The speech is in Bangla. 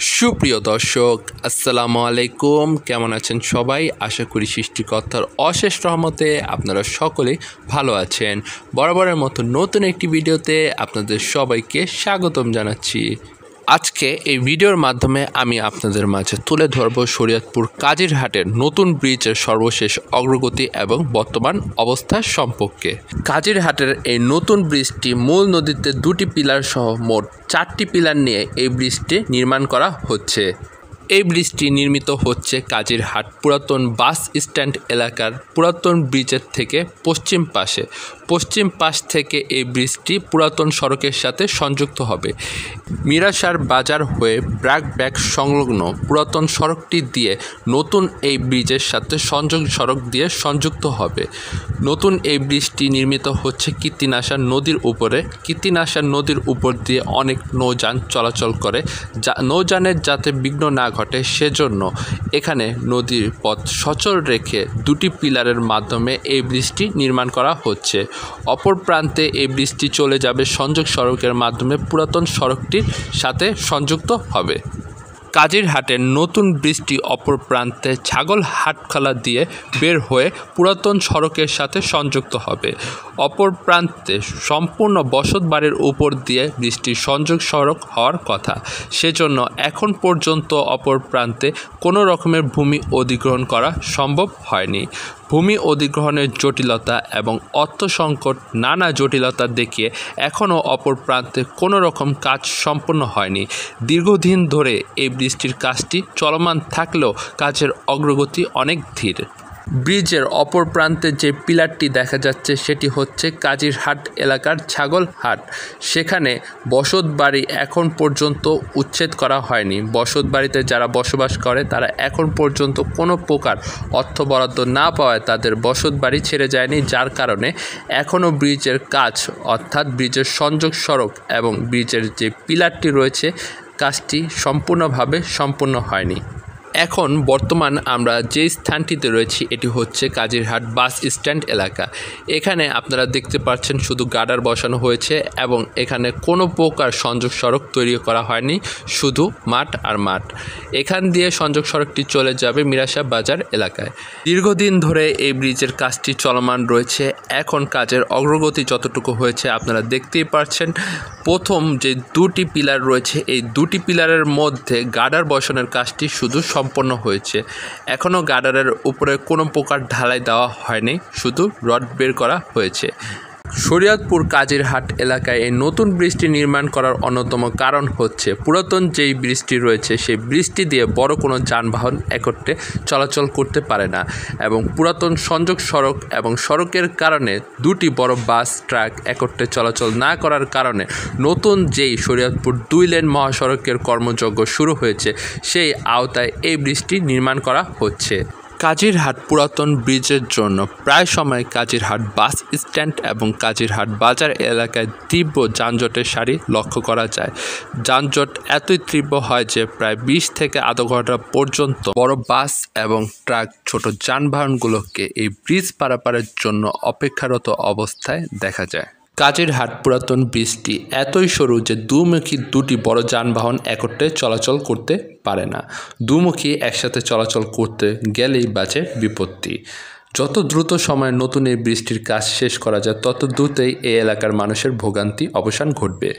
সুপ্রিয় দর্শক, আসসালামু আলাইকুম। কেমন আছেন সবাই? আশা করি সৃষ্টিকর্তার অশেষ রহমতে আপনারা সকলে ভালো আছেন। বরাবরের মতো নতুন একটি ভিডিওতে আপনাদের সবাইকে স্বাগতম জানাচ্ছি। আজকে এই ভিডিওর মাধ্যমে আমি আপনাদের মাঝে তুলে ধরব শরীয়তপুর কাজিরহাটের নতুন ব্রিজের সর্বশেষ অগ্রগতি এবং বর্তমান অবস্থা সম্পর্কে। কাজিরহাটের এই নতুন ব্রিজটি মূল নদীতে দুটি পিলার সহ মোট 4টি পিলার নিয়ে এই ব্রিজটি নির্মাণ করা হচ্ছে। এই ব্রিজটি নির্মিত হচ্ছে কাজিরহাট পুরাতন বাস স্ট্যান্ড এলাকার পুরাতন ব্রিজের থেকে পশ্চিম পাশ থেকে এই ব্রিজটি পুরাতন সড়কের সাথে সংযুক্ত হবে। মিরাসার বাজার হয়ে ব্র্যাক সংলগ্ন পুরাতন সড়কটি দিয়ে নতুন এই ব্রিজের সাথে সংযোগ সড়ক দিয়ে সংযুক্ত হবে। নতুন এই ব্রিজটি নির্মিত হচ্ছে কীর্তিনাশা নদীর উপরে। কীর্তিনাশা নদীর উপর দিয়ে অনেক নৌযান চলাচল করে, নৌযানের যাতে বিঘ্ন না ঘটে সেজন্য এখানে নদীর পথ সচল রেখে দুটি পিলারের মাধ্যমে এই ব্রিজটি নির্মাণ করা হচ্ছে। অপর প্রান্তে এই ব্রিজটি চলে যাবে সংযোগ সড়কের মাধ্যমে পুরাতন সড়কটির সাথে সংযুক্ত হবে। কাজিরহাটের নতুন ব্রিজটি অপর প্রান্তে ছাগলহাটখালা দিয়ে বের হয়ে পুরাতন সড়কের সাথে সংযুক্ত হবে। অপর প্রান্তে সম্পূর্ণ বসতবাড়ির উপর দিয়ে ব্রিজটির সংযোগ সড়ক হওয়ার কথা, সেজন্য এখন পর্যন্ত অপর প্রান্তে কোনো রকমের ভূমি অধিগ্রহণ করা সম্ভব হয়নি। ভূমি অধিগ্রহণের জটিলতা এবং অর্থ সংকট নানা জটিলতা দেখিয়ে এখনও অপর প্রান্তে কোনো রকম কাজ সম্পন্ন হয়নি। দীর্ঘদিন ধরে এই ব্রিজটির কাজটি চলমান থাকলেও কাজের অগ্রগতি অনেক ধীর। ব্রিজের অপর প্রান্তে যে পিলারটি দেখা যাচ্ছে সেটি হচ্ছে কাজিরহাট এলাকার ছাগলহাট। সেখানে বসতবাড়ি এখন পর্যন্ত উচ্ছেদ করা হয়নি। বসতবাড়িতে যারা বসবাস করে তারা এখন পর্যন্ত কোনো প্রকার অর্থ বরাদ্দ না পাওয়ায় তাদের বসতবাড়ি ছেড়ে যায়নি, যার কারণে এখনও ব্রিজের কাজ অর্থাৎ ব্রিজের সংযোগ সড়ক এবং ব্রিজের যে পিলারটি রয়েছে কাজটি সম্পূর্ণভাবে সম্পূর্ণ হয়নি। এখন বর্তমান আমরা যে স্থানটিতে রয়েছি এটি হচ্ছে কাজিরহাট বাস স্ট্যান্ড এলাকা। এখানে আপনারা দেখতে পাচ্ছেন শুধু গার্ডার বসানো হয়েছে এবং এখানে কোনো প্রকার সংযোগ সড়ক তৈরি করা হয়নি, শুধু মাঠ আর মাঠ। এখান দিয়ে সংযোগ সড়কটি চলে যাবে মিরাসা বাজার এলাকায়। দীর্ঘদিন ধরে এই ব্রিজের কাজটি চলমান রয়েছে। এখন কাজের অগ্রগতি যতটুকু হয়েছে আপনারা দেখতেই পাচ্ছেন। প্রথম যে দুটি পিলার রয়েছে এই দুটি পিলারের মধ্যে গার্ডার বসানোর কাজটি শুধু সম্পন্ন হয়েছে। এখনও গার্ডারের উপরে কোনো প্রকার ঢালাই দেওয়া হয়নি, শুধু রড বের করা হয়েছে। শরীয়তপুর কাজিরহাট এলাকায় এই নতুন ব্রিজটি নির্মাণ করার অন্যতম কারণ হচ্ছে পুরাতন যেই ব্রিজটি রয়েছে সেই ব্রিজটি দিয়ে বড় কোনো যানবাহন একত্রে চলাচল করতে পারে না এবং পুরাতন সংযোগ সড়ক এবং সড়কের কারণে দুটি বড় বাস ট্রাক একত্রে চলাচল না করার কারণে নতুন যেই শরীয়তপুর 2 লেন মহাসড়কের কর্মযজ্ঞ শুরু হয়েছে সেই আওতায় এই ব্রিজটি নির্মাণ করা হচ্ছে। কাজিরহাট পুরাতন ব্রিজের জন্য প্রায় সময় কাজিরহাট বাস স্ট্যান্ড এবং কাজিরহাট বাজার এলাকায় তীব্র যানজটের সারি লক্ষ্য করা যায়। যানজট এতই তীব্র হয় যে প্রায় 20 থেকে আধা ঘন্টা পর্যন্ত বড় বাস এবং ট্রাক ছোট যানবাহনগুলোকে এই ব্রিজ পারাপারের জন্য অপেক্ষারত অবস্থায় দেখা যায়। কাজিরহাট পুরাতন ব্রিজটি এতই সরু যে দুমুখী দুটি বড় যানবাহন একত্রে চলাচল করতে পারে না। দুমুখী একসাথে চলাচল করতে গেলেই বাজে বিপত্তি। যত দ্রুত সময়ে নতুন এই ব্রিজটির কাজ শেষ করা যায় তত দ্রুতই এই এলাকার মানুষের ভোগান্তি অবসান ঘটবে।